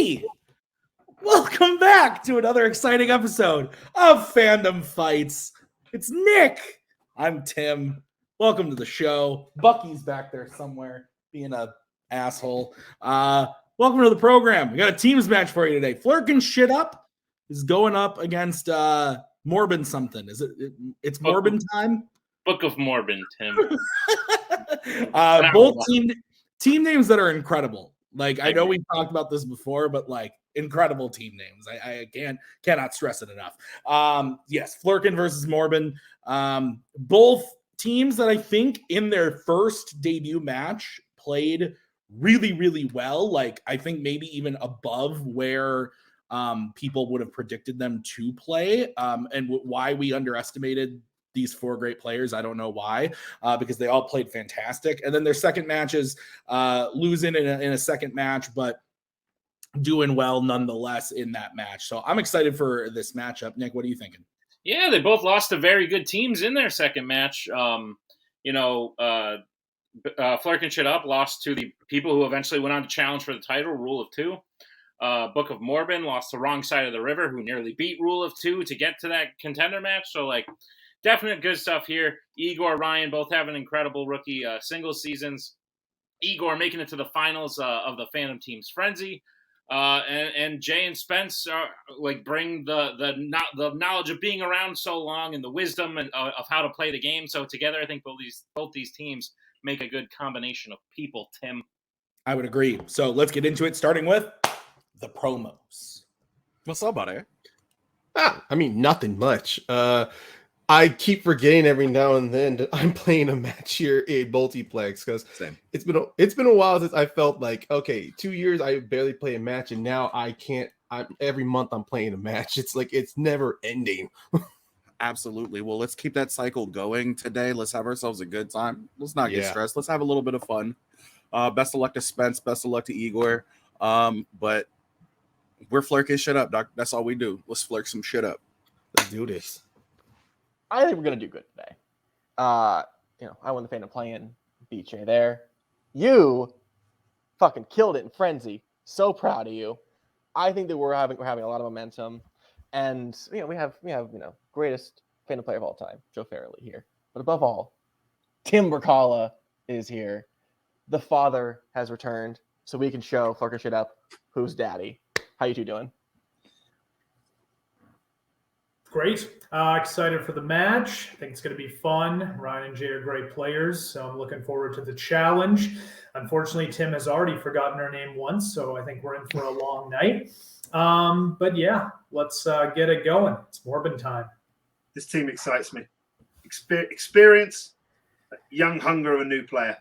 everybody! Welcome back to another exciting episode of Fandom Fights. It's Nick. I'm Tim. Welcome to the show. Bucky's back there somewhere being a asshole. Welcome to the program. We got a teams match for you today. Flerken shit up is going up against Morbin something. It's Morbin time? Book of Morbin, Tim. Both team names that are incredible. Like, I know we've talked about this before, but like incredible team names. I cannot stress it enough. Yes, Flerken versus Morbin. Both teams that I think in their first debut match played really, really well. Like, I think maybe even above where people would have predicted them to play. And why we underestimated these four great players, I don't know why, because they all played fantastic. And then their second matches, losing in a second match, but doing well nonetheless in that match. So I'm excited for this matchup. Nick, what are you thinking? Yeah, they both lost to very good teams in their second match. Flerken shit up, lost to the people who eventually went on to challenge for the title, Rule of Two. Book of Morbin lost to Wrong Side of the River, who nearly beat Rule of Two to get to that contender match. So, like, definite good stuff here. Igor, Ryan both having incredible rookie singles seasons. Igor making it to the finals of the Fandom Team's Frenzy. And Jay and Spence bring the knowledge of being around so long and the wisdom of how to play the game. So together, I think both these teams make a good combination of people, Tim. I would agree. So let's get into it, starting with the promos. What's up, buddy? Nothing much. I keep forgetting every now and then that I'm playing a match here in Multiplex because it's been a while since I felt like, okay, 2 years I barely play a match and now I can't. Every month I'm playing a match. It's like it's never ending. Absolutely. Well, let's keep that cycle going today. Let's have ourselves a good time. Let's not get stressed. Let's have a little bit of fun. Best of luck to Spence. Best of luck to Igor. But we're flirking shit up, Doc. That's all we do. Let's flirt some shit up. Let's do this. I think we're gonna do good today. I won the Fandom Play-In, beat Jay there. You fucking killed it in Frenzy. So proud of you. I think that we're having a lot of momentum, and we have greatest Fandom player of all time, Joe Farrelly here. But above all, Tim Brzakala is here. The father has returned, so we can show Flerken shit up who's daddy. How you two doing? Great. Excited for the match. I think it's going to be fun. Ryan and Jay are great players, so I'm looking forward to the challenge. Unfortunately, Tim has already forgotten her name once, so I think we're in for a long night. But yeah, let's get it going. It's Morbin time. This team excites me. Experience, young hunger of a new player.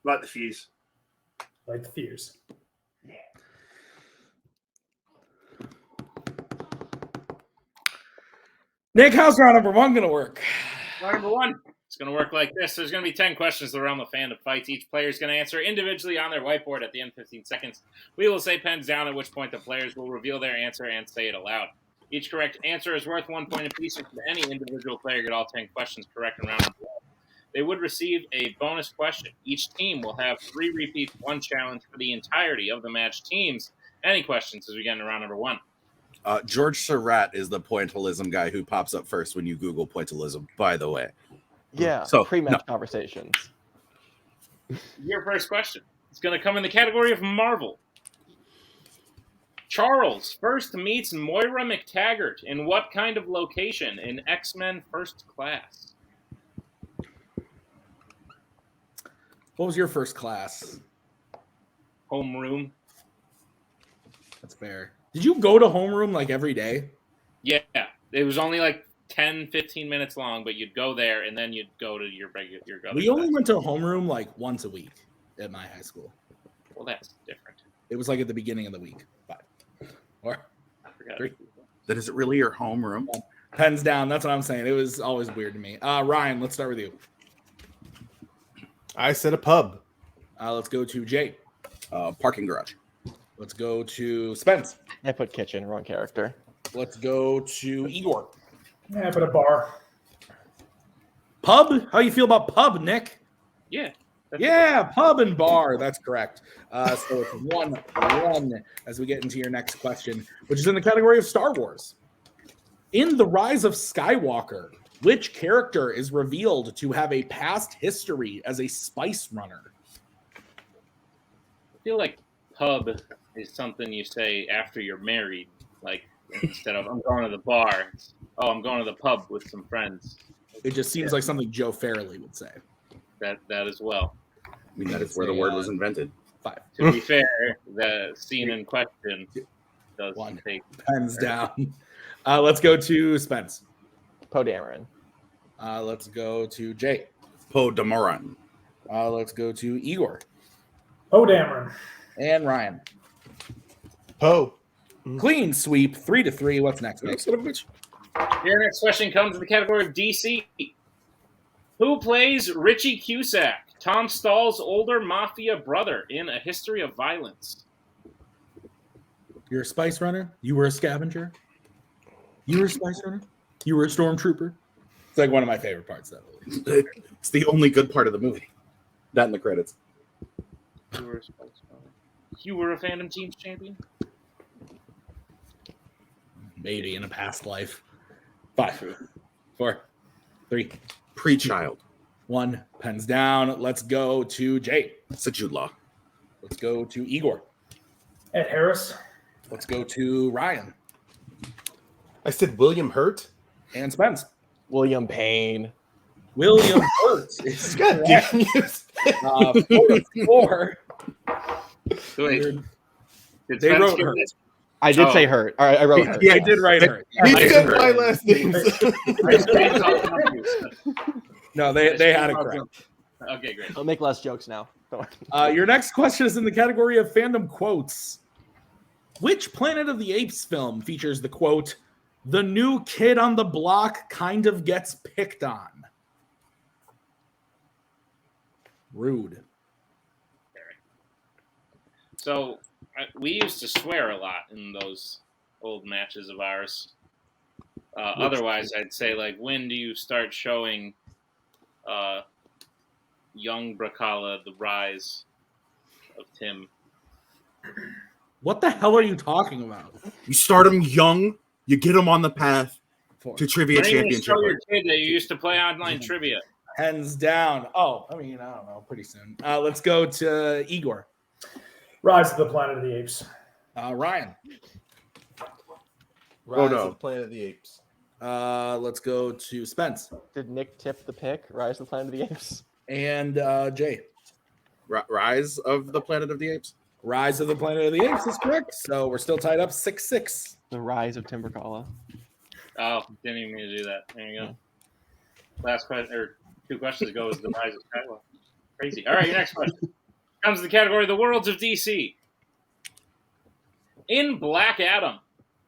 Like the Fuse. Like the Fuse. Nick, how's round number one going to work? Round number one. It's going to work like this. There's going to be 10 questions around the Fandom Fights. Each player is going to answer individually on their whiteboard at the end of 15 seconds. We will say pens down, at which point the players will reveal their answer and say it aloud. Each correct answer is worth 1 point apiece, and should any individual player get all 10 questions correct in round number one, they would receive a bonus question. Each team will have 3 repeats, 1 challenge for the entirety of the match teams. Any questions as we get into round number one? George Surratt is the pointillism guy who pops up first when you Google pointillism, by the way. Yeah, so pre-match conversations. Your first question is going to come in the category of Marvel. Charles first meets Moira McTaggart in what kind of location in X-Men First Class? What was your first class? Homeroom. That's fair. Did you go to homeroom like every day? Yeah. It was only like 10, 15 minutes long, but you'd go there and then you'd go to your regular. We only went to homeroom like once a week at my high school. Well, that's different. It was like at the beginning of the week. 5 or I forgot. 3. That is it really your homeroom? Pens down. That's what I'm saying. It was always weird to me. Ryan, let's start with you. I said a pub. Let's go to Jay. Parking garage. Let's go to Spence. I put kitchen, wrong character. Let's go to Igor. Yeah, I put a bar. Pub? How you feel about pub, Nick? Yeah. Yeah, pub and bar. That's correct. So it's 1-1 as we get into your next question, which is in the category of Star Wars. In The Rise of Skywalker, which character is revealed to have a past history as a spice runner? I feel like pub is something you say after you're married. Like, instead of I'm going to the bar, it's, oh, I'm going to the pub with some friends. It just seems like something Joe Farrelly would say. That as well. I mean, that is where the word was invented. 5. To be fair, the scene in question does 1. take Pens down. Let's go to Spence. Poe Dameron. Let's go to Jay. Poe Dameron. Let's go to Igor. Oh, Dameron. And Ryan. Poe. Clean sweep, 3-3. What's next, Nick? Your next question comes in the category of DC. Who plays Richie Cusack, Tom Stahl's older mafia brother, in A History of Violence? You're a spice runner? You were a scavenger? You were a spice runner? You were a stormtrooper? It's like one of my favorite parts of that movie. It's the only good part of the movie. That in the credits. You were a spice runner. You were a Fandom Teams champion? Maybe in a past life. 5, 4, 3, Pre-child. 1. Pens down. Let's go to Jay. It's a Jude Law. Let's go to Igor. Ed Harris. Let's go to Ryan. I said William Hurt. And Spence. William Payne. William Hurt is God correct. damn you. 4-4. Wait, did They Spence wrote give Hurt. this? I did Oh. say Hurt. All right, I wrote Hurt. Yeah, I did write Hurt. He Yeah, said my last name. No, they had it correct. Okay, great. I'll make less jokes now. Don't worry. Your next question is in the category of fandom quotes. Which Planet of the Apes film features the quote, "The new kid on the block kind of gets picked on"? Rude. So we used to swear a lot in those old matches of ours. Otherwise, I'd say, like, when do you start showing young Brzakala the rise of Tim? What the hell are you talking about? You start him young, you get him on the path 4. to trivia When are you gonna championship. show your kid that you used to play online trivia? Hands down. Oh, I mean, I don't know. Pretty soon. Let's go to Igor. Rise of the Planet of the Apes. Ryan. Rise no. of Planet of the Apes. Let's go to Spence. Did Nick tip the pick? Rise of the Planet of the Apes. And Jay. Rise of the Planet of the Apes. Rise of the Planet of the Apes is correct. So we're still tied up 6-6. The Rise of Tim Brzakala. Oh, didn't even mean to do that. There you go. Last question, or 2 questions ago, was the rise of Skywalker. Crazy. All right, your next question comes to the category of the worlds of DC. In Black Adam,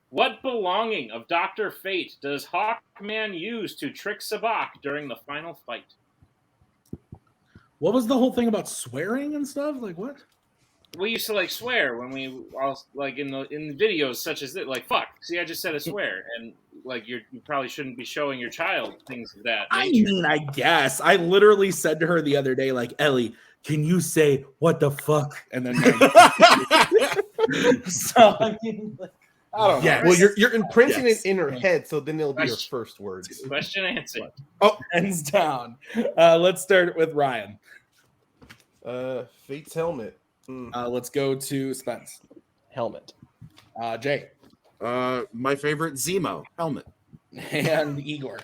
what belonging of Dr. Fate does Hawkman use to trick Sabak during the final fight? What was the whole thing about swearing and stuff? Like what? We used to, like, swear when we all, like, in videos such as this, like, fuck. See, I just said a swear, and, like, you probably shouldn't be showing your child things of that I nature. mean, I guess. I literally said to her the other day, like, Ellie, can you say what the fuck? And then so I mean, like, I don't know. Yes. Well, you're imprinting Yes. it in her head, so then it'll be your first words. Question answered. Oh, hands down. Let's start with Ryan. Fate's helmet. Let's go to Spence. Helmet. Jay. My favorite Zemo helmet. And Igor.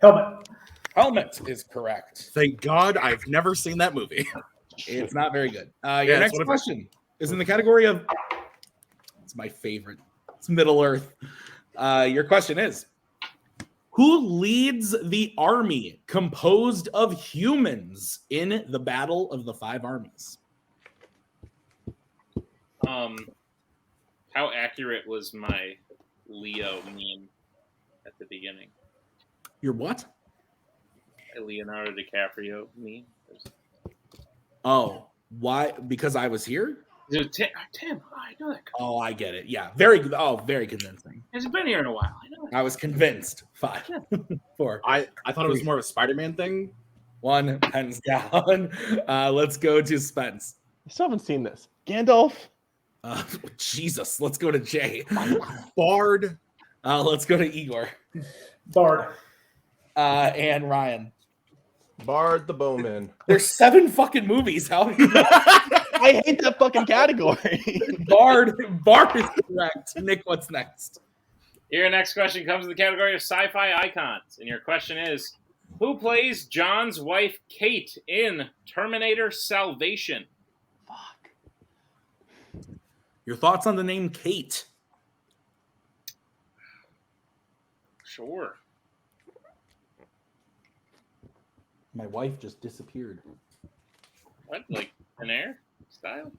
Helmet. Helmet is correct. Thank God I've never seen that movie. It's not very good. Your Yeah, next it's one of- question is in the category of, it's my favorite. It's Middle Earth. Your question is, who leads the army composed of humans in the Battle of the Five Armies? How accurate was my Leo meme at the beginning? Your what? A Leonardo DiCaprio meme. Oh, why? Because I was here? Dude, Tim, I know that. Oh, I get it. Yeah, very good. Oh, very convincing. He's been here in a while. I know that. I was convinced. 5, 4. I thought it was more of a Spider-Man thing, 1, pens down. Let's go to Spence. I still haven't seen this. Gandalf. Jesus, let's go to Jay. Bard. Let's go to Igor. Bard. And Ryan. Bard the Bowman. There's 7 fucking movies. How do you know? I hate that fucking category. Bard is correct. Nick, what's next? Your next question comes in the category of sci-fi icons, and your question is, who plays John's wife Kate in Terminator Salvation? Fuck. Your thoughts on the name Kate? Sure. My wife just disappeared. What, like an air style?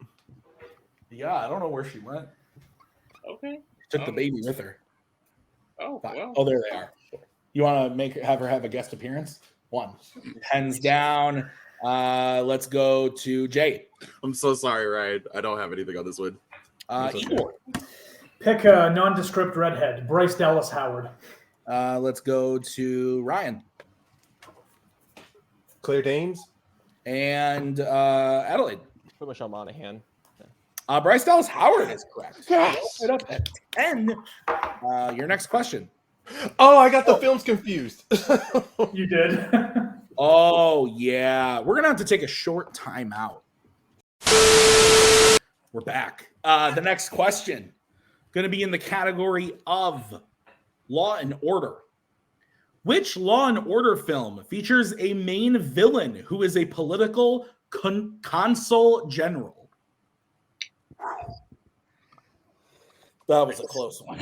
Yeah, I don't know where she went. Okay. Took the baby with her. Oh, well. Oh, there they are. You want to have her have a guest appearance? 1. Pens down. Let's go to Jay. I'm so sorry, Ryan. I don't have anything on this one. Igor. Pick a nondescript redhead. Bryce Dallas Howard. Let's go to Ryan. Claire Danes. And Adelaide. Put Michelle Monaghan. Bryce Dallas Howard is correct. Yes. Right up at 10. Your next question. Oh, I got the films confused. You did. Oh, yeah. We're going to have to take a short time out. We're back. The next question going to be in the category of Law and Order. Which Law and Order film features a main villain who is a political consul general? That was a close one.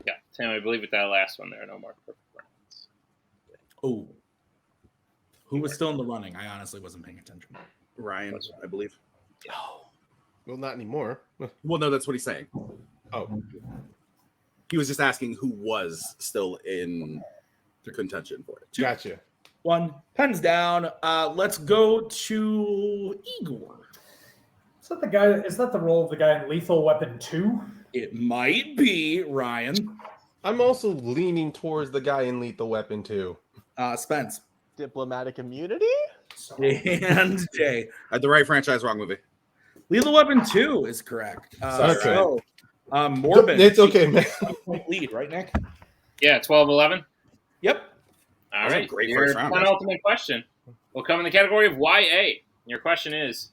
Yeah, Tim, I believe with that last one there, no more perfect rounds. Oh. Who was still in the running? I honestly wasn't paying attention. Ryan, I believe. Oh. Well, not anymore. Well, no, that's what he's saying. Oh. He was just asking who was still in the contention for it. Gotcha. 1, pens down. Let's go to Igor. Is that the guy? Is that the role of the guy in Lethal Weapon 2? It might be Ryan. I'm also leaning towards the guy in Lethal Weapon 2. Spence. Diplomatic immunity? And Jay. The right franchise, wrong movie. Lethal Weapon 2 is correct. Okay. So, Morbin. It's okay, man. Point lead, right, Nick? Yeah, 12-11. Yep. All That's a right. great Your first round. penultimate question will come in the category of YA. Your question is,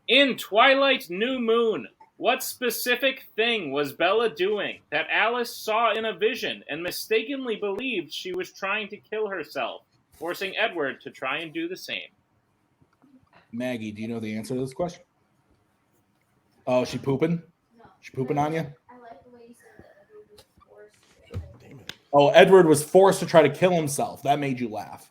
in Twilight New Moon, what specific thing was Bella doing that Alice saw in a vision and mistakenly believed she was trying to kill herself, forcing Edward to try and do the same? Maggie, do you know the answer to this question? Oh, she pooping? No. She pooping on you? I like the way you said that Edward was forced. Damn it. Oh, Edward was forced to try to kill himself. That made you laugh.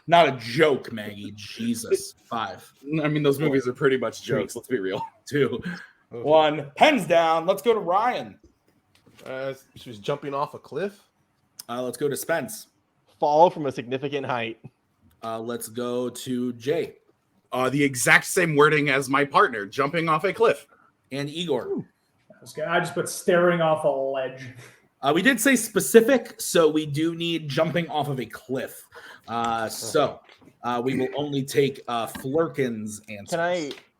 Not a joke, Maggie. Jesus. 5. I mean, those movies are pretty much jokes. Let's be real. 2, 1. Pens down. Let's go to Ryan. She was jumping off a cliff. Let's go to Spence. Fall from a significant height. Let's go to Jay. The exact same wording as my partner, jumping off a cliff. And Igor. I just put staring off a ledge. We did say specific, so we do need jumping off of a cliff. So we will only take Flerken's answer.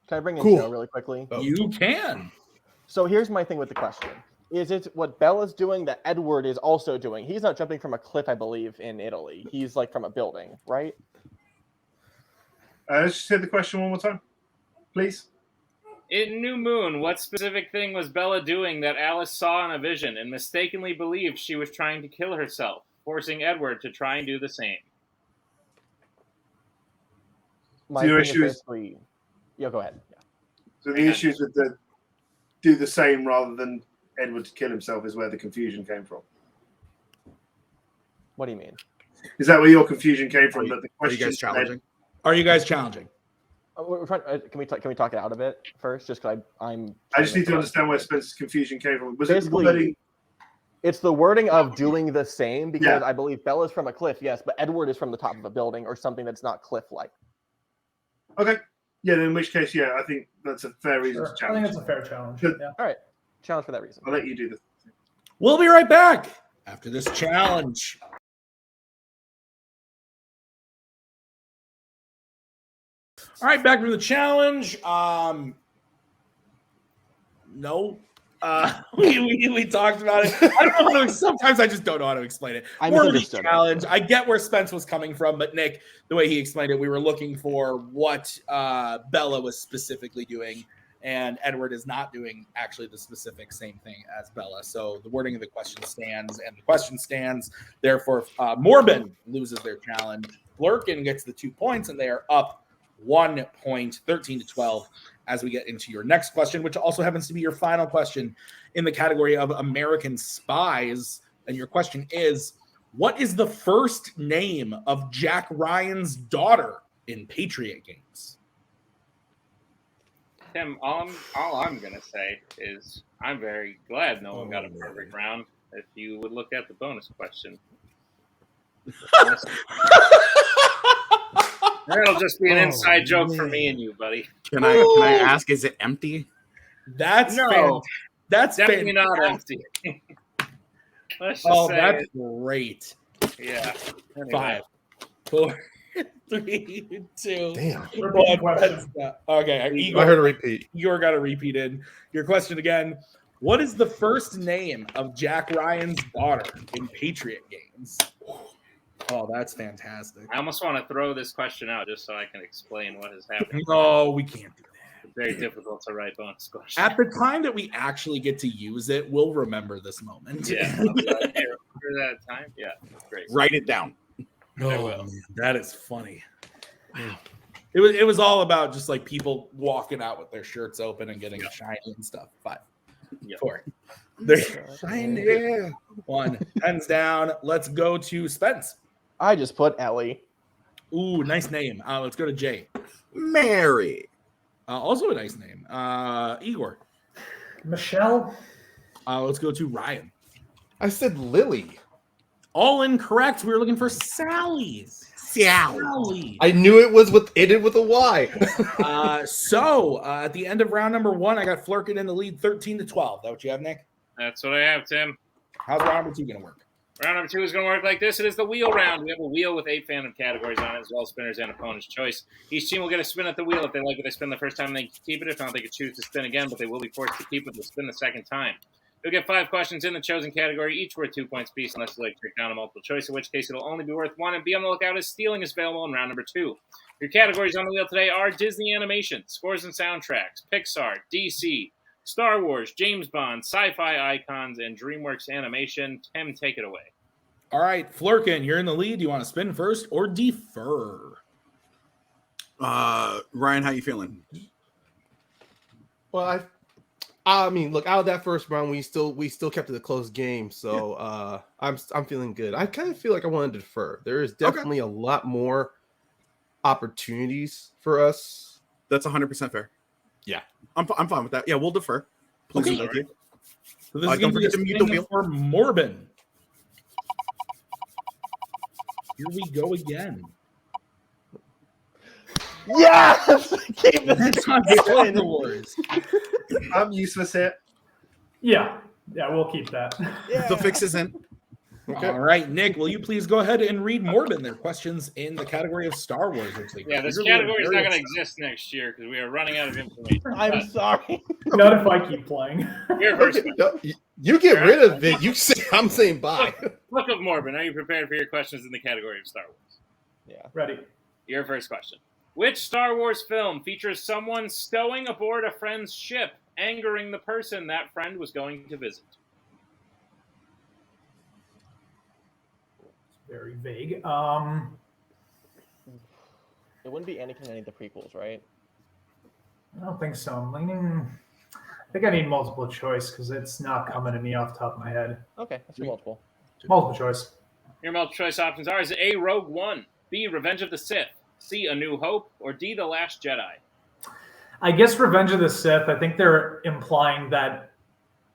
Can I bring in Cool. Joe really quickly? Oh. You can. So here's my thing with the question. Is it what Bella's doing that Edward is also doing? He's not jumping from a cliff, I believe, in Italy. He's like from a building, right? Let's just say the question one more time, please. In New Moon, what specific thing was Bella doing that Alice saw in a vision and mistakenly believed she was trying to kill herself, forcing Edward to try and do the same? My So your thing is issue is- basically... Yeah, go ahead. Yeah. So the issues with the do the same rather than Edward to kill himself is where the confusion came from. What do you mean? Is that where your confusion came from? That the Are you question guys challenging? Are you guys challenging? We're trying, can we talk it out a bit first? Just because I'm. I just need to understand where Spencer's confusion came from. Was it the Basically, wording? It's the wording of doing the same because Yeah. I believe Bella's from a cliff, yes, but Edward is from the top of a building or something that's not cliff-like. Okay. Yeah, then in which case, yeah, I think that's a fair reason Sure. to I think challenge. it's a fair challenge. Good. Yeah. All right, challenge for that reason. I'll let you do this. We'll be right back after this challenge. All right, back from the challenge. No. We talked about it. I don't know how to, sometimes I just don't know how to explain it. I More of a misunderstood it. challenge. I get where Spence was coming from, but Nick, the way he explained it, we were looking for what Bella was specifically doing, and Edward is not doing actually the specific same thing as Bella. So the wording of the question stands, and the question stands. Therefore, Morbin loses their challenge. Flerken gets the 2 points, and they are up 1 point, 13-12. As we get into your next question, which also happens to be your final question in the category of American Spies. And your question is, what is the first name of Jack Ryan's daughter in Patriot Games? Tim, all I'm going to say is I'm very glad no one got a perfect round. If you would look at the bonus question. That'll just be an inside joke for me and you, buddy. Can I ask, is it empty? That's that's definitely fantastic. not empty. Let's just say that's great. Yeah. Anyway. 5, 4, 3, 2, Damn. 1. Okay, I heard a repeat. Igor got a repeat in. Your question again. What is the first name of Jack Ryan's daughter in Patriot Games? Oh, that's fantastic. I almost want to throw this question out just so I can explain what is happening. No, we can't do that. It's very difficult to write bonus questions. At the time that we actually get to use it, we'll remember this moment. Yeah. Remember that time? Yeah. Great. Write it down. Oh, man, that is funny. Wow. It was all about just like people walking out with their shirts open and getting shiny and stuff. 5, 4, 3, Shiny. 1. Pens down. Let's go to Spence. I just put Ellie. Ooh, nice name. Let's go to Jay. Mary. Also a nice name. Igor. Michelle. Let's go to Ryan. I said Lily. All incorrect. We were looking for Sally's. Sally. I knew it was ended with a Y. So at the end of round number 1, I got Flerken in the lead 13-12. That what you have, Nick? That's what I have, Tim. How's round number 2 going to work? Round number 2 is going to work like this. It is the wheel round. We have a wheel with 8 Fandom categories on it, as well as spinners and opponent's choice. Each team will get a spin at the wheel. If they like what they spin the first time, they can keep it. If not, they can choose to spin again, but they will be forced to keep it to spin the second time. You'll get 5 questions in the chosen category, each worth 2 points apiece, unless you like to trick down a multiple choice, in which case it'll only be worth 1. And be on the lookout as stealing is available in round number 2. Your categories on the wheel today are Disney animation, scores and soundtracks, Pixar, DC, Star Wars, James Bond, sci-fi icons, and DreamWorks animation. Tim, take it away. All right, Flerken, you're in the lead. Do you want to spin first or defer? Ryan, how you feeling? Well, I mean, look, out of that first round, we still kept it a close game, so I'm feeling good. I kind of feel like I want to defer. There is definitely a lot more opportunities for us. That's 100% fair. Yeah, I'm fine with that. Yeah, we'll defer. Please Okay. thank you. So this is Don't going to be a forget to mute the spin wheel. for Morbin. Here we go again. Yes! Keep It's on Star Wars. I'm useless here. Yeah, we'll keep that. The fix is in. Okay. All right, Nick, will you please go ahead and read Morbin their questions in the category of Star Wars? Yeah, this category is not going to exist next year because we are running out of information. I'm sorry. Not if I keep playing. Your first Okay, no, you get rid of it. You say I'm saying bye. Look of Morbin. Are you prepared for your questions in the category of Star Wars? Yeah. Ready. Your first question. Which Star Wars film features someone stowing aboard a friend's ship, angering the person that friend was going to visit? Very vague. It wouldn't be Anakin in any of the prequels, right? I don't think so. I'm leaning. I think I need multiple choice because it's not coming to me off the top of my head. Okay, that's for multiple. Multiple choice. Your multiple choice options are: is it A, Rogue One, B, Revenge of the Sith, C, A New Hope, or D, The Last Jedi? I guess Revenge of the Sith. I think they're implying that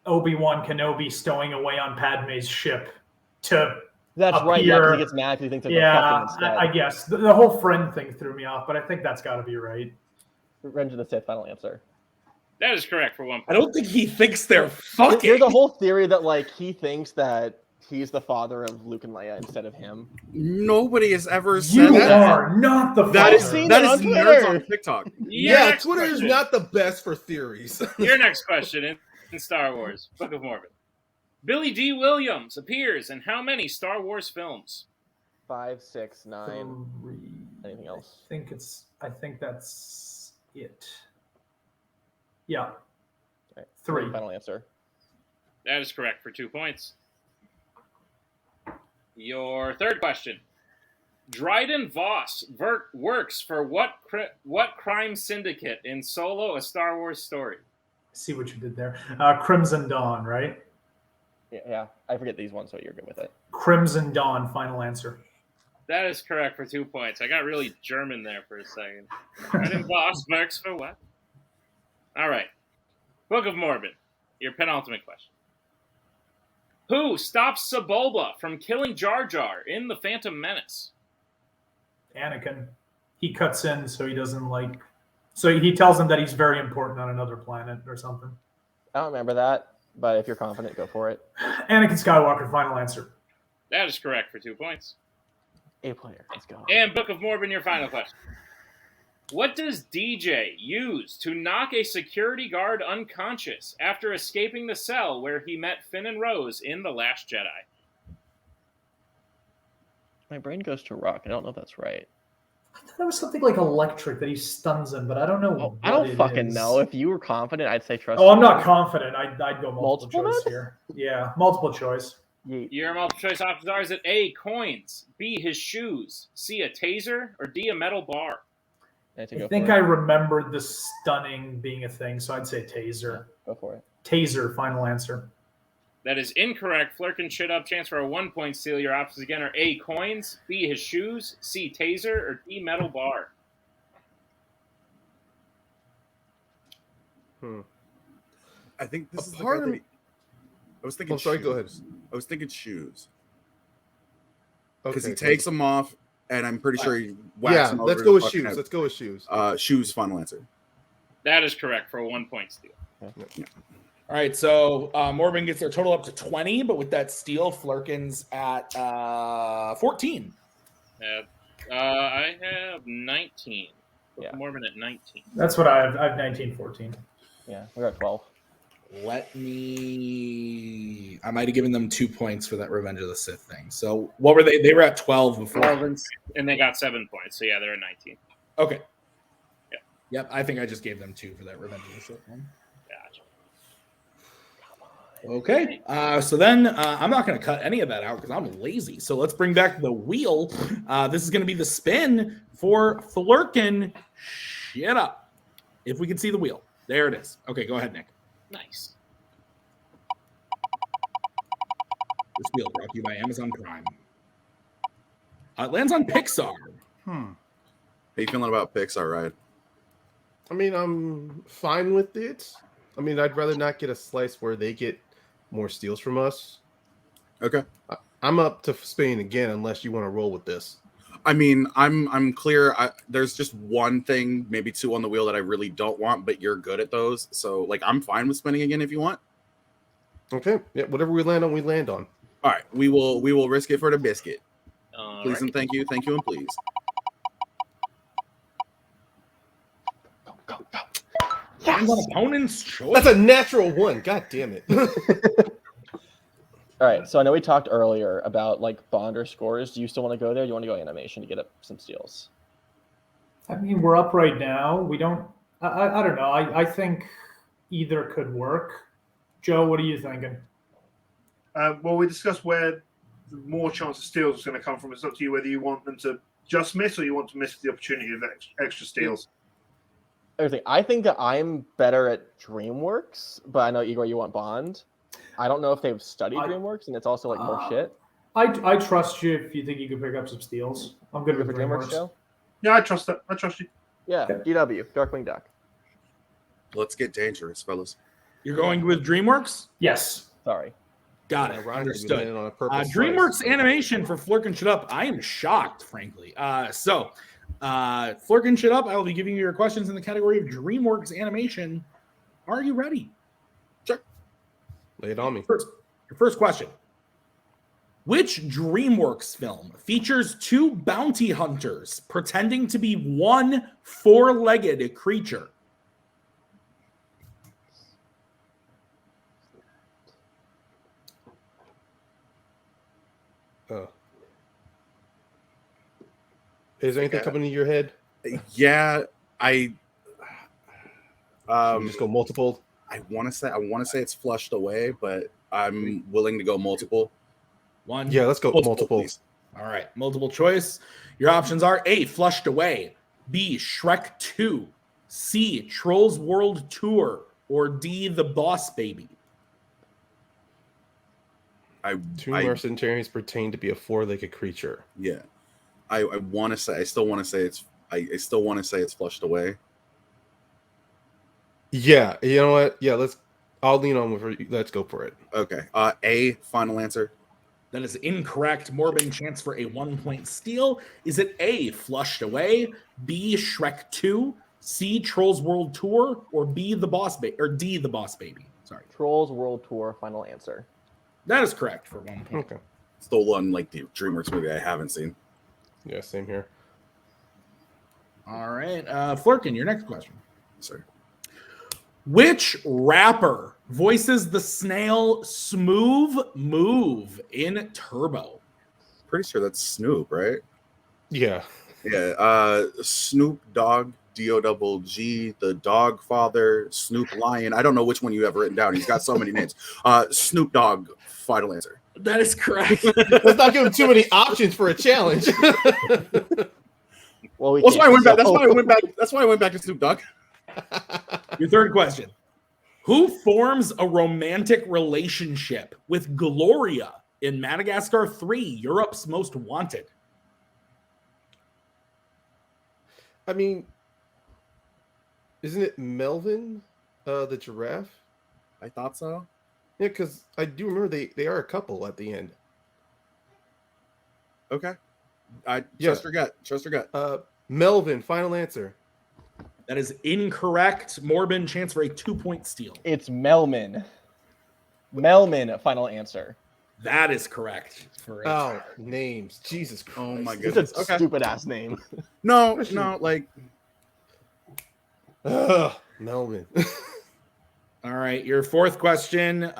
Obi-Wan Kenobi stowing away on Padme's ship to. That's right. Yeah, Here. because he gets mad because he thinks they're Yeah, fucking instead. I guess the whole friend thing threw me off, but I think that's got to be right. Revenge of the Sith, final answer. That is correct for 1 point. I don't think he thinks they're fucking. There's a whole theory that like he thinks that he's the father of Luke and Leia instead of him. Nobody has ever said You that. are not the That is father. that on is nerds Twitter. on TikTok. Yeah, next Twitter is question. not the best for theories. Your next question in Star Wars, Book of Morbin. Billy D. Williams appears in how many Star Wars films? 5, 6, 9. 3. Anything else? I think that's it. Yeah. Right. 3. Final answer. That is correct for 2 points. Your third question. Dryden Voss works for what crime syndicate in Solo: A Star Wars Story? See what you did there. Crimson Dawn, right? Yeah. I forget these ones, so you're good with it. Crimson Dawn, final answer. That is correct for 2 points. I got really German there for a second. Dryden Voss works for what? All right. Book of Morbin. Your penultimate question. Who stops Sebulba from killing Jar Jar in The Phantom Menace? Anakin. He cuts in so he doesn't like. So he tells him that he's very important on another planet or something. I don't remember that, but if you're confident, go for it. Anakin Skywalker, final answer. That is correct for 2 points. A player. Let's go. And Book of Morbin, your final question. What does DJ use to knock a security guard unconscious after escaping the cell where he met Finn and Rose in The Last Jedi? My brain goes to rock. I don't know if that's right. I thought it was something like electric that he stuns him, but I don't know. Oh, I don't fucking know. If you were confident, I'd say trust. Oh, I'm me. not confident. I'd go multiple choice Multiple here. Yeah, multiple choice. Yeet. Your multiple choice options are: is it A, coins, B, his shoes, C, a taser, or D, a metal bar? I I think I remembered the stunning being a thing, so I'd say taser. Go for it. Taser, final answer. That is incorrect. Flerken should up. Chance for a 1 point steal. Your options again are A, coins, B, his shoes, C, taser, or D, metal bar. I think this is the part part of that me. I was thinking. Oh, sorry, shoes. go ahead. I was thinking shoes because Okay, he takes them off, and I'm pretty sure he whacks Yeah, them. let's over go the with fucking shoes. head. Let's go with shoes. Shoes. Final answer. That is correct for a 1 point steal. All right, so Morbin gets their total up to 20, but with that steal, Flerken's at 14. I have 19. Yeah. Morbin at 19. That's what I have. I have 19, 14. Yeah, we're at 12. Let me. I might have given them 2 points for that Revenge of the Sith thing. So what were they? They were at 12 before. 12 and they got 7 points. So yeah, they're at 19. Okay. Yep. Yep. I think I just gave them 2 for that Revenge of the Sith one. Gotcha. Okay. So then I'm not going to cut any of that out because I'm lazy. So let's bring back the wheel. This is going to be the spin for Flerken. Shut up. If we can see the wheel. There it is. Okay, go ahead, Nick. Nice. This wheel brought to you by Amazon Prime. It lands on Pixar. How you feeling about Pixar, right? I mean, I'm fine with it. I mean, I'd rather not get a slice where they get more steals from us. Okay. I'm up to Spain again, unless you want to roll with this. I mean, I'm clear. There's just one thing, maybe 2 on the wheel that I really don't want, but you're good at those. So, like, I'm fine with spinning again if you want. Okay. Yeah, whatever we land on, we land on. All right, we will risk it for the biscuit. Please Right. and thank you, and please. Lands on opponent's choice. That's a natural one. God damn it. All right, so I know we talked earlier about like Bonder scores. Do you still want to go there? Do you want to go animation to get up some steals? I mean, we're up right now. We don't. I don't know. I think either could work. Joe, what are you thinking? Well, we discussed where the more chance of steals is going to come from. It's up to you whether you want them to just miss or you want to miss the opportunity of extra steals. Everything. I think that I'm better at DreamWorks, but I know Igor, you want Bond. I don't know if they've studied DreamWorks, and it's also like more shit. I trust you if you think you can pick up some steals. I'm good with For DreamWorks DreamWorks. show? Yeah, I trust that. I trust you. Yeah, DW, Darkwing Duck. Let's get dangerous, fellas. You're going with DreamWorks? Yes. Sorry. Got it. Ironically, we Understood. landed on a purple DreamWorks slice. animation for Flerken Shut Up. I am shocked, frankly. Flerken Shut Up, I will be giving you your questions in the category of DreamWorks animation. Are you ready? Lay it on me. Your first question. Which DreamWorks film features two bounty hunters pretending to be one four-legged creature? Oh. Is there anything coming to your head? Yeah, I just go multiple. I want to say it's flushed away, but I'm willing to go multiple. One. Yeah, let's go multiple. Please. All right, multiple choice. Your options are A, Flushed Away, B, Shrek 2, C, Trolls World Tour, or D, The Boss Baby. Two mercenaries pertain to be a four-legged creature. Yeah, I want to say. I still want to say it's. I still want to say it's Flushed Away. Yeah, you know what? Yeah, I'll lean on with you. Let's go for it. Okay. A, final answer. That is incorrect. Morbin, chance for a 1-point steal. Is it A, Flushed Away, B, Shrek 2, C, Trolls World Tour, or B, The Boss Baby, or D, The Boss Baby? Sorry. Trolls World Tour, final answer. That is correct for 1 point. Okay. Still one like the DreamWorks movie I haven't seen. Yeah, same here. All right. Flerken, your next question. Sorry. Which rapper voices the snail Smooth Move in Turbo? Pretty sure that's Snoop, right? Yeah. Yeah. Snoop Dogg, D-O-double-G, the Dog Father, Snoop Lion. I don't know which one you have written down. He's got so many names. Snoop Dogg, final answer. That is correct. Let's not give him too many options for a challenge. Well, That's why I went back. That's why I went back to Snoop Dogg. Your third question. Who forms a romantic relationship with Gloria in Madagascar 3, Europe's Most Wanted? I mean, isn't it Melvin, the giraffe? I thought so. Yeah, because I do remember they are a couple at the end. Okay. Trust your gut. Trust your gut. Melvin, final answer. That is incorrect. Morbin, chance for a 2-point steal. It's Melman. Melman, final answer. That is correct. For names. Jesus Christ. Oh my It's goodness. a stupid ass name. No, like. Melvin. All right, your fourth question in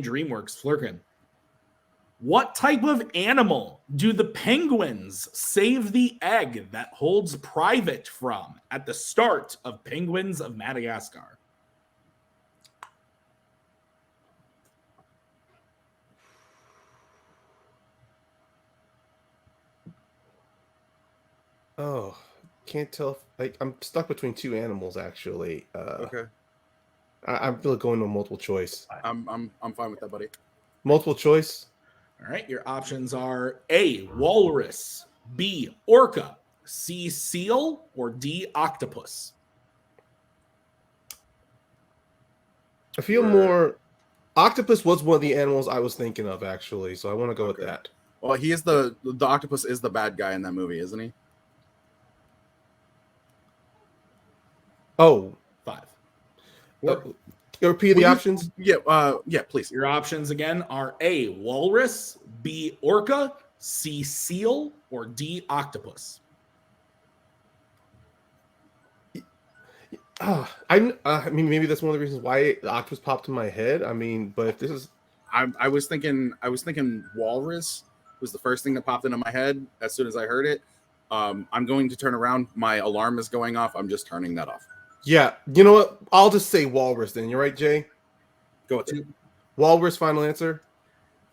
DreamWorks, Flerken. What type of animal do the penguins save the egg that holds Private from at the start of Penguins of Madagascar? Oh, can't tell. I'm stuck between two animals, actually. Okay. I'm really going to multiple choice. I'm fine with that, buddy. Multiple choice. All right, your options are A, walrus, B, orca, C, seal, or D, octopus. I feel more. Octopus was one of the animals I was thinking of, actually, so I want to go with that. Well, he is the octopus is the bad guy in that movie, isn't he? Oh, 5. Repeat the options. Yeah, please. Your options again are A, walrus, B, orca, C, seal, or D, octopus. I mean, maybe that's one of the reasons why the octopus popped in my head. I mean, but if this is, I was thinking walrus was the first thing that popped into my head as soon as I heard it. I'm going to turn around. My alarm is going off. I'm just turning that off. Yeah, you know what? I'll just say walrus then. You're right, Jay? Go with it. Walrus, final answer?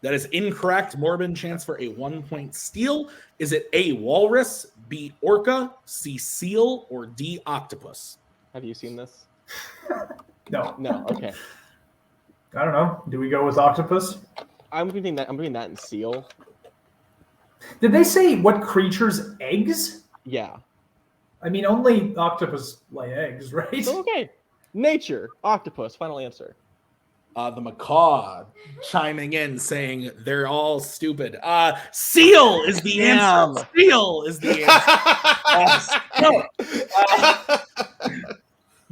That is incorrect. Morbin, chance for a 1-point steal. Is it A, walrus, B, orca, C, seal, or D, octopus? Have you seen this? No. No, okay. I don't know. Do we go with octopus? I'm putting that in seal. Did they say what creature's eggs? Yeah. I mean, only octopus lay eggs, right? So, okay. Nature, octopus, final answer. The macaw chiming in saying they're all stupid. Seal is the answer. Seal is the answer.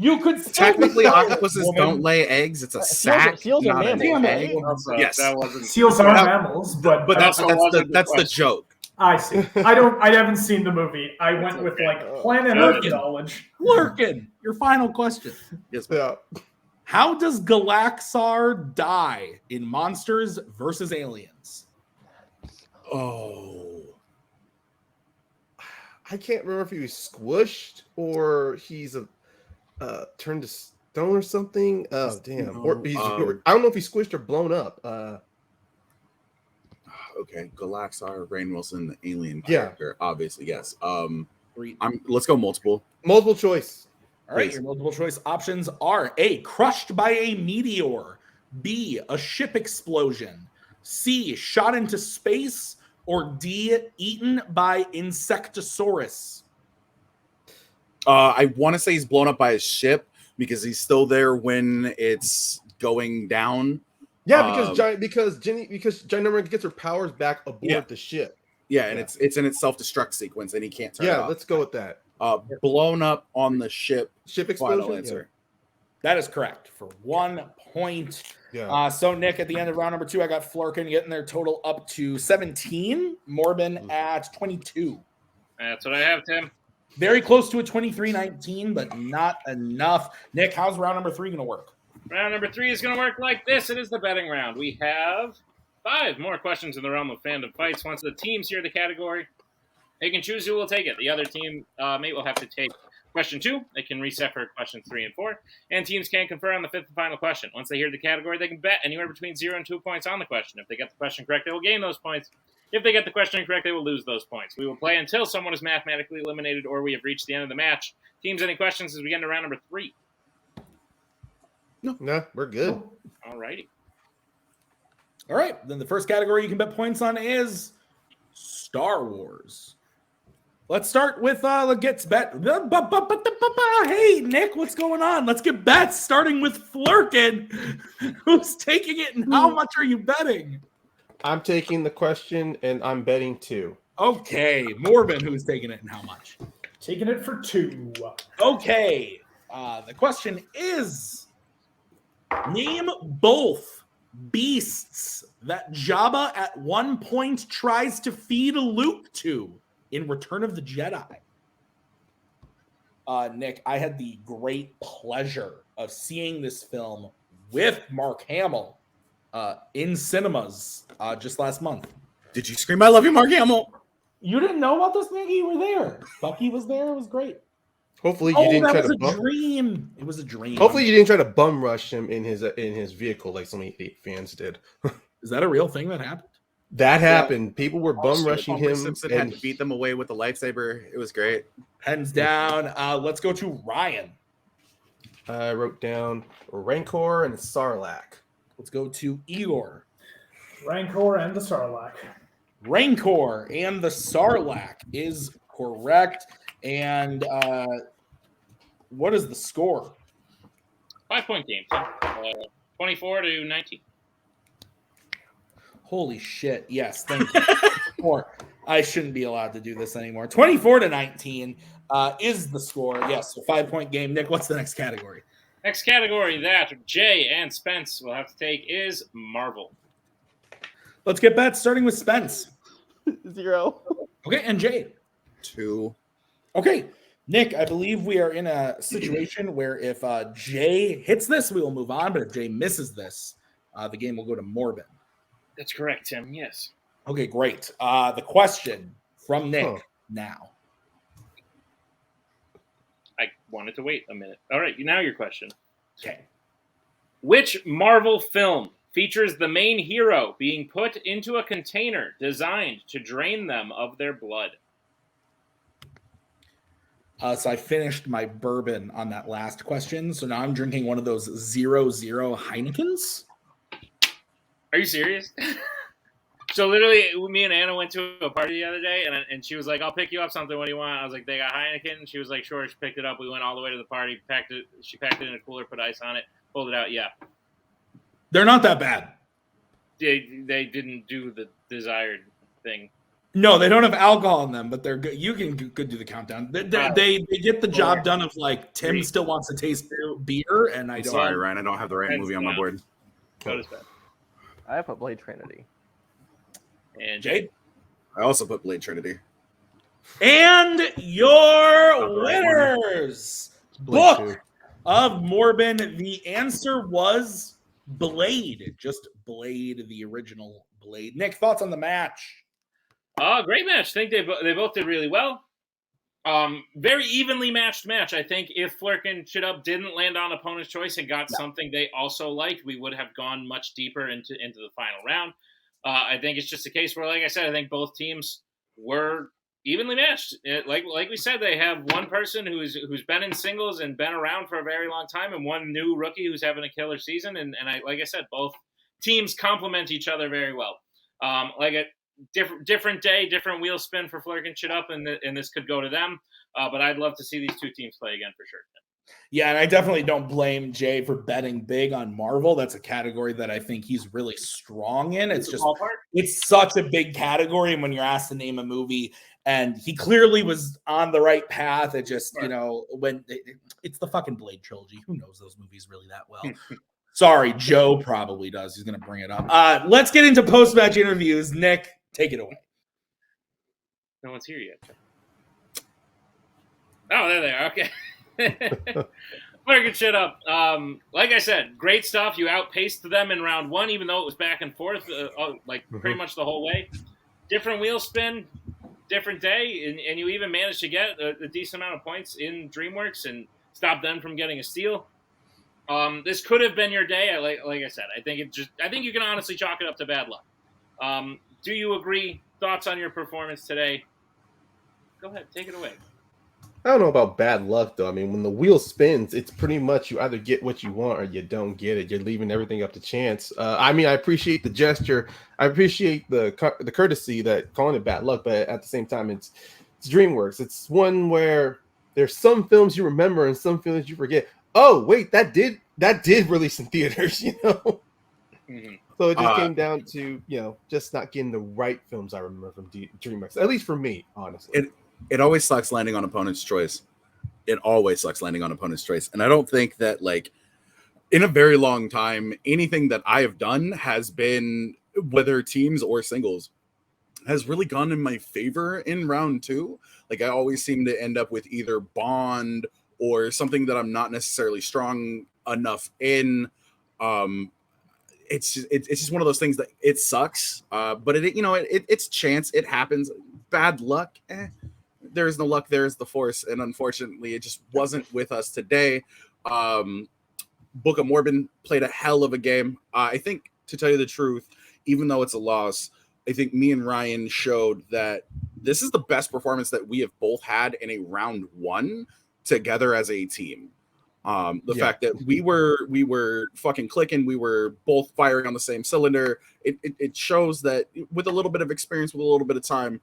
You could still Technically, be octopuses woman. don't lay eggs. It's a sack, seals are not an mammals, egg. right? Also, Yes. that wasn't. Seals are mammals, but That's also wasn't the the question. joke. I see. I haven't seen the movie. I went with okay. like planet Good. Earth knowledge. Flerken, your final question. Yes, Yeah. How does Galaxar die in Monsters versus Aliens? Oh, I can't remember if he was squished or he's turned to stone or something. Oh damn! Or he's, or, I don't know if he's squished or blown up. okay. Galaxar, Rainn Wilson, the alien Yeah. character. Obviously, yes. Let's go multiple. Multiple choice. All right, Please. your multiple choice options are A, crushed by a meteor, B, a ship explosion, C, shot into space, or D, eaten by Insectosaurus. I want to say he's blown up by a ship because he's still there when it's going down. Yeah, because Ginormous gets her powers back aboard Yeah. the ship. Yeah, and it's in its self-destruct sequence, and he can't turn it Yeah, off. let's go with that. Blown up on the ship. Ship Final explosion. answer. That is correct for 1 point. Yeah. So, Nick, at the end of round number 2, I got Flerken getting their total up to 17, Morbin at 22. That's what I have, Tim. Very close to a 23-19, but not enough. Nick, how's round number 3 going to work? Round number 3 is going to work like this. It is the betting round. We have 5 more questions in the realm of fandom fights. Once the teams hear the category, they can choose who will take it. The other team mate will have to take question 2. They can reset for questions 3 and 4. And teams can confer on the 5th and final question. Once they hear the category, they can bet anywhere between 0 and 2 points on the question. If they get the question correct, they will gain those points. If they get the question incorrect, they will lose those points. We will play until someone is mathematically eliminated or we have reached the end of the match. Teams, any questions as we get into round number 3? No, we're good. All righty. All right, then the first category you can bet points on is Star Wars. Let's start with gets bet. Hey, Nick, what's going on? Let's get bets, starting with Flerken. Who's taking it and how much are you betting? I'm taking the question and I'm betting 2. Okay, Morbin, who's taking it and how much? Taking it for 2. Okay, the question is, name both beasts that Jabba at one point tries to feed Luke to in Return of the Jedi. Nick, I had the great pleasure of seeing this film with Mark Hamill in cinemas just last month. Did you scream, "I love you, Mark Hamill"? You didn't know about this, Nick? You were there. Bucky was there. It was great. Hopefully you didn't that try was to a bum. dream. It was a dream. Hopefully you didn't try to bum rush him in his vehicle like so many fans did. Is that a real thing that happened? That happened. People were bum Also, rushing Homer him. Simpson and had to beat them away with the lightsaber. It was great. Pens down. Let's go to Ryan. I wrote down Rancor and Sarlacc. Let's go to Igor. Rancor and the Sarlacc. Rancor and the Sarlacc is correct. And what is the score? 5-point game. 24-19. Holy shit. Yes, thank you. I shouldn't be allowed to do this anymore. 24-19 is the score. Yes, so 5-point game. Nick, what's the next category? Next category that Jay and Spence will have to take is Marvel. Let's get bets, starting with Spence. 0. Okay, and Jay. 2. Okay, Nick, I believe we are in a situation where if Jay hits this, we will move on. But if Jay misses this, the game will go to Morbin. That's correct, Tim. Yes. Okay, great. The question from Nick now. I wanted to wait a minute. All right, now your question. Okay. Which Marvel film features the main hero being put into a container designed to drain them of their blood? So I finished my bourbon on that last question. So now I'm drinking one of those 0-0 Heinekens. Are you serious? So literally, me and Anna went to a party the other day, and she was like, "I'll pick you up something. What do you want?" I was like, "They got Heineken." And she was like, "Sure." She picked it up. We went all the way to the party. Packed it. She packed it in a cooler, put ice on it, pulled it out. Yeah, They're not that bad. they didn't do the desired thing. No, they don't have alcohol in them, but they're good. You can do the countdown. They get the job done of like Tim still wants to taste beer, and I don't. Sorry, Ryan, I don't have the right movie on my board. Go to bed. I have put Blade Trinity. And Jade? I also put Blade Trinity. And your winners, Book of Morbin. The answer was Blade. Just Blade, the original Blade. Nick, thoughts on the match? Great match. I think they both did really well. Very evenly matched match. I think if Flerken didn't land on opponent's choice and got something they also liked, we would have gone much deeper into the final round. I think it's just a case where, like I said, I think both teams were evenly matched. Like we said, they have one person who's been in singles and been around for a very long time, and one new rookie who's having a killer season. And like I said, both teams complement each other very well. Different day, different wheel spin for Flerken and this could go to them. But I'd love to see these two teams play again for sure. Yeah, and I definitely don't blame Jay for betting big on Marvel. That's a category that I think he's really strong in. It's such a big category, and when you're asked to name a movie, and he clearly was on the right path. It just, when it's the fucking Blade trilogy. Who knows those movies really that well? Sorry, Joe probably does. He's going to bring it up. Let's get into post-match interviews. Nick, take it away. No one's here yet. Oh, there they are. Okay. Flerken shit up. Like I said, great stuff. You outpaced them in round one, even though it was back and forth, pretty much the whole way. Different wheel spin, different day, and you even managed to get a decent amount of points in DreamWorks and stop them from getting a steal. This could have been your day. Like I said, I think you can honestly chalk it up to bad luck. Do you agree? Thoughts on your performance today? Go ahead, take it away. I don't know about bad luck, though. I mean, when the wheel spins, it's pretty much you either get what you want or you don't get it. You're leaving everything up to chance. I appreciate the gesture. I appreciate the courtesy that calling it bad luck, but at the same time, it's DreamWorks. It's one where there's some films you remember and some films you forget. Oh, wait, that did release in theaters, Mm-hmm. So it just came down to, just not getting the right films I remember from DreamWorks, at least for me, honestly. It always sucks landing on opponent's choice. It always sucks landing on opponent's choice. And I don't think that, in a very long time, anything that I have done has been, whether teams or singles, has really gone in my favor in round two. I always seem to end up with either Bond or something that I'm not necessarily strong enough in. It's just one of those things that it sucks. But it's chance. It happens. Bad luck. There is no luck. There is the force. And unfortunately, it just wasn't with us today. Book of Morbin played a hell of a game. I think, to tell you the truth, even though it's a loss, I think me and Ryan showed that this is the best performance that we have both had in a round one together as a team. The fact that we were fucking clicking, we were both firing on the same cylinder. It shows that with a little bit of experience, with a little bit of time,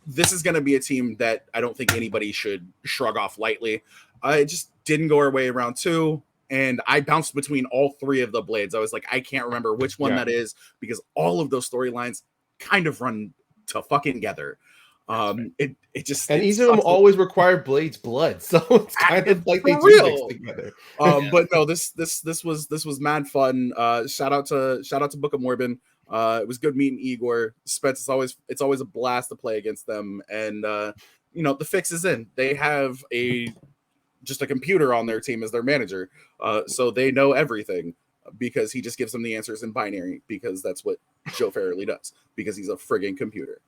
this is going to be a team that I don't think anybody should shrug off lightly. It just didn't go our way round two, and I bounced between all three of the blades. I was like, I can't remember which one that is, because all of those storylines kind of run to fucking together. Each of them always require Blade's blood, so it's kind of like they do mix together. But no, this was mad fun. Shout out to Book of Morbin. It was good meeting Igor Spence. It's always a blast to play against them, and the fix is in. They have just a computer on their team as their manager, so they know everything because he just gives them the answers in binary, because that's what Joe Farrelly does, because he's a friggin' computer.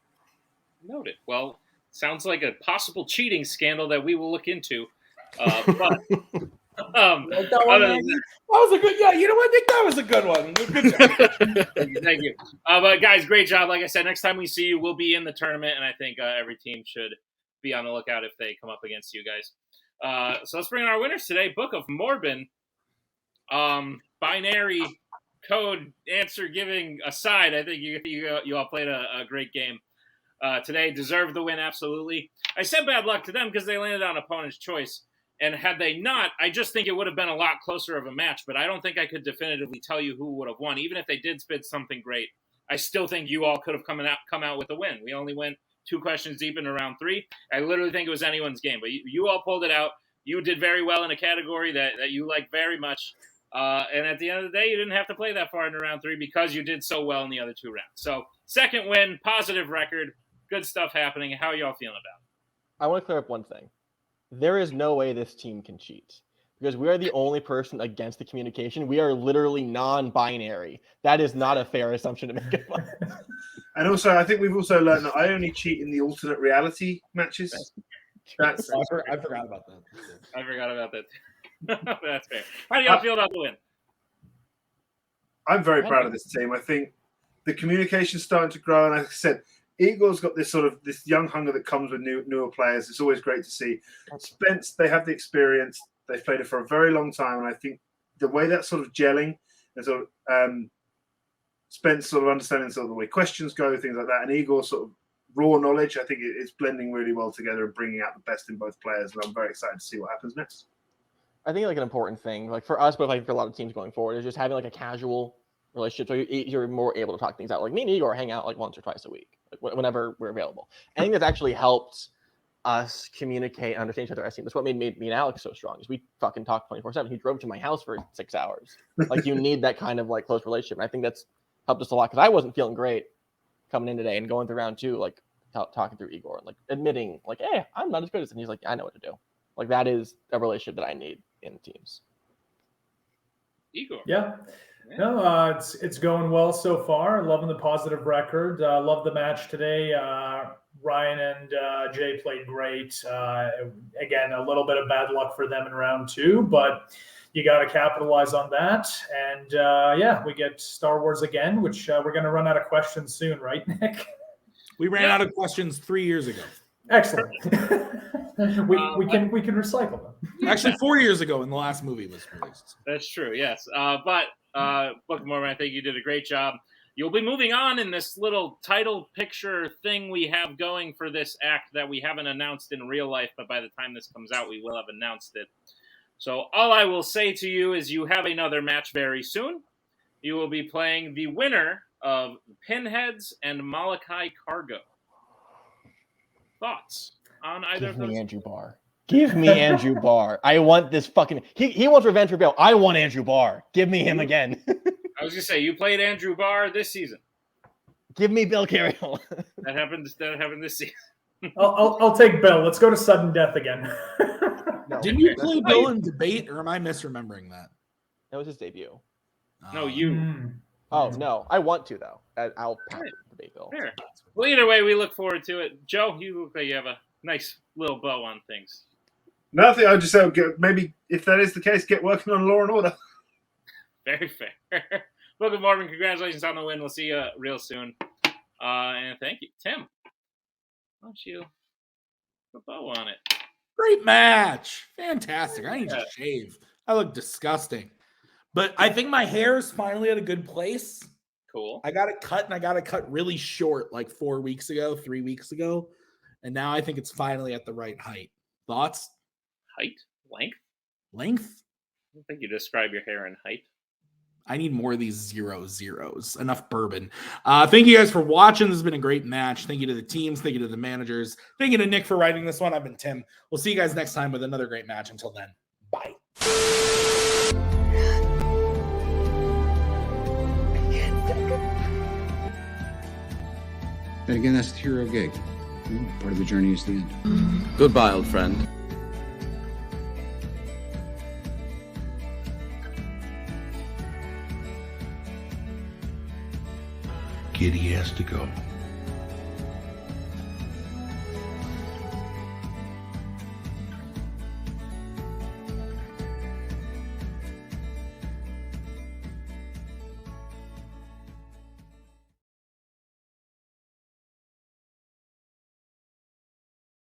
Noted. Well, sounds like a possible cheating scandal that we will look into. But that was a good. Yeah, you know what, Nick? That was a good one. Good job. Thank you. But guys, great job. Like I said, next time we see you, we'll be in the tournament, and I think every team should be on the lookout if they come up against you guys. So let's bring in our winners today. Book of Morbin. Binary code answer giving aside, I think you all played a great game. Today, deserved the win, absolutely. I said bad luck to them because they landed on opponent's choice. And had they not, I just think it would have been a lot closer of a match. But I don't think I could definitively tell you who would have won. Even if they did spit something great, I still think you all could have come out with a win. We only went 2 questions deep into round 3. I literally think it was anyone's game, but you all pulled it out. You did very well in a category that you like very much. And at the end of the day, you didn't have to play that far into round 3 because you did so well in the other 2 rounds. So second win, positive record, good stuff happening. How are y'all feeling about it? I want to clear up one thing. There is no way this team can cheat because we are the only person against the communication. We are literally non-binary. That is not a fair assumption to make. And also, I think we've also learned that I only cheat in the alternate reality matches. I forgot about that. I forgot about that. That's fair. How do y'all feel about the win? I'm very proud of this team. I think the communication's starting to grow, and like I said, Igor's got this young hunger that comes with newer players. It's always great to see. Spence, they have the experience. They've played it for a very long time, and I think the way that's sort of gelling and sort of Spence sort of understanding sort of the way questions go, things like that, and Igor's sort of raw knowledge, I think it's blending really well together and bringing out the best in both players, and I'm very excited to see what happens next. I think like an important thing, like for us, but like for a lot of teams going forward, is just having like a casual relationship, so you're more able to talk things out. Like me and Igor hang out like once or twice a week, like whenever we're available. I think that's actually helped us communicate and understand each other as team. That's what made me and Alex so strong. Is we fucking talk 24/7. He drove to my house for 6 hours. Like you need that kind of like close relationship, and I think that's helped us a lot because I wasn't feeling great coming in today and going through round 2, like talking through Igor and like admitting like, hey, I'm not as good as him. He's like, I know what to do. Like that is a relationship that I need in teams. Igor. Yeah. No, it's going well so far. Loving the positive record. Love the match today. Ryan and Jay played great. Again, a little bit of bad luck for them in round 2, but you got to capitalize on that. And yeah, we get Star Wars again, which we're going to run out of questions soon, right, Nick? We ran out of questions 3 years ago. Excellent. we can recycle them. Actually, 4 years ago when the last movie was released. That's true, yes. But Book of Morbin, I think you did a great job. You'll be moving on in this little title picture thing we have going for this act that we haven't announced in real life, but by the time this comes out, we will have announced it. So all I will say to you is you have another match very soon. You will be playing the winner of Pinheads and Malachi Cargo. Thoughts on either of those? Give me Andrew Barr. Give me Andrew Barr. I want this fucking... He wants revenge for Bill. I want Andrew Barr. Give me him again. I was going to say, you played Andrew Barr this season. Give me Bill Carriel. That happened this season. I'll take Bill. Let's go to sudden death again. No. Didn't you play Bill in debate, or am I misremembering that? That was his debut. No, you. Oh, no. I want to, though. I'll pass debate Bill. Fair. Well, either way, we look forward to it. Joe, you look like you have a nice little bow on things. Nothing. I just say maybe if that is the case, get working on Law and Order. Very fair. Book of Morbin, congratulations on the win. We'll see you real soon. And thank you. Tim, why don't you put a bow on it? Great match. Fantastic. I need to shave. I look disgusting. But I think my hair is finally at a good place. Cool. I got it cut, and I got it cut really short like 3 weeks ago. And now I think it's finally at the right height. Thoughts? Height? Length? Length? I don't think you describe your hair in height. I need more of these 0 zeros. Enough bourbon. Thank you guys for watching. This has been a great match. Thank you to the teams. Thank you to the managers. Thank you to Nick for writing this one. I've been Tim. We'll see you guys next time with another great match. Until then, bye. And again, that's the hero gig. Part of the journey is the end. Goodbye, old friend. Kitty has to go.